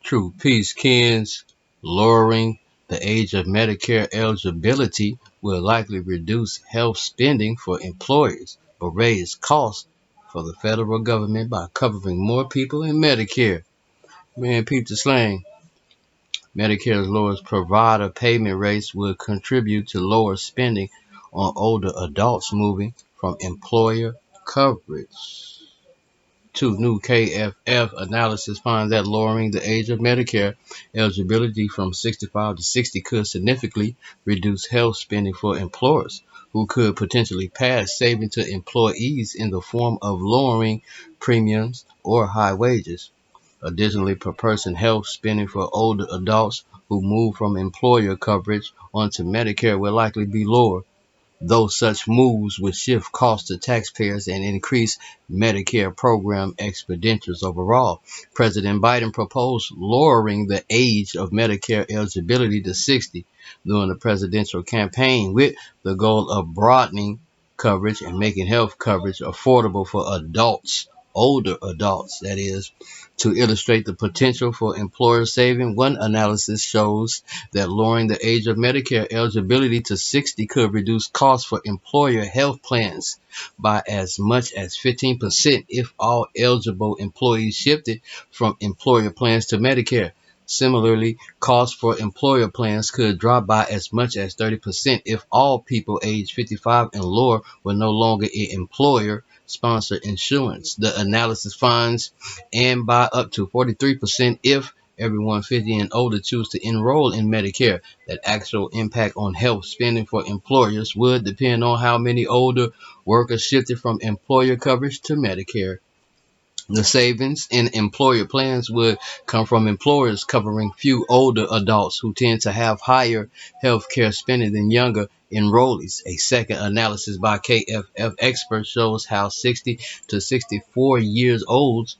True peace, Kens. Lowering the age of Medicare eligibility will likely reduce health spending for employers, but raise costs for the federal government by covering more people in Medicare. Man, peep the slang. Medicare's lowest provider payment rates will contribute to lower spending on older adults moving from employer coverage. Two new KFF analysis finds that lowering the age of Medicare eligibility from 65 to 60 could significantly reduce health spending for employers, who could potentially pass saving to employees in the form of lowering premiums or high wages. Additionally, per person health spending for older adults who move from employer coverage onto Medicare will likely be lower, though such moves would shift costs to taxpayers and increase Medicare program expenditures overall. President Biden proposed lowering the age of Medicare eligibility to 60 during the presidential campaign, with the goal of broadening coverage and making health coverage affordable for adults, older adults, that is. To illustrate the potential for employer saving, one analysis shows that lowering the age of Medicare eligibility to 60 could reduce costs for employer health plans by as much as 15% if all eligible employees shifted from employer plans to Medicare. Similarly, costs for employer plans could drop by as much as 30% if all people aged 55 and lower were no longer in employer sponsored insurance. The analysis finds, and by up to 43% if everyone 50 and older choose to enroll in Medicare. That actual impact on health spending for employers would depend on how many older workers shifted from employer coverage to Medicare. The savings in employer plans would come from employers covering few older adults who tend to have higher health care spending than younger enrollees. A second analysis by KFF experts shows how 60 to 64 years old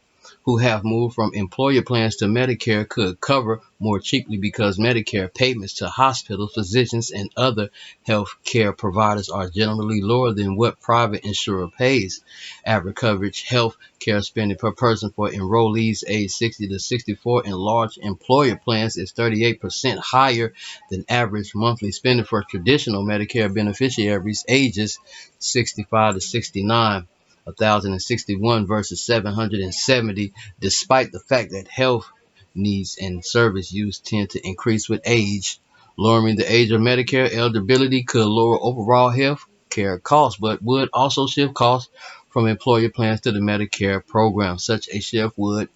who have moved from employer plans to Medicare could cover more cheaply because Medicare payments to hospitals, physicians, and other health care providers are generally lower than what private insurer pays. Average coverage health care spending per person for enrollees aged 60 to 64 in large employer plans is 38% higher than average monthly spending for traditional Medicare beneficiaries ages 65 to 69. 1,061 versus 770, despite the fact that health needs and service use tend to increase with age. Lowering the age of Medicare eligibility could lower overall health care costs, but would also shift costs from employer plans to the Medicare program. Such a shift would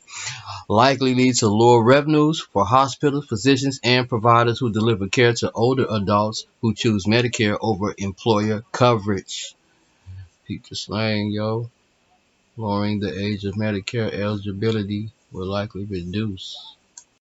likely lead to lower revenues for hospitals, physicians, and providers who deliver care to older adults who choose Medicare over employer coverage. Peep the slang, yo. Lowering the age of Medicare eligibility will likely reduce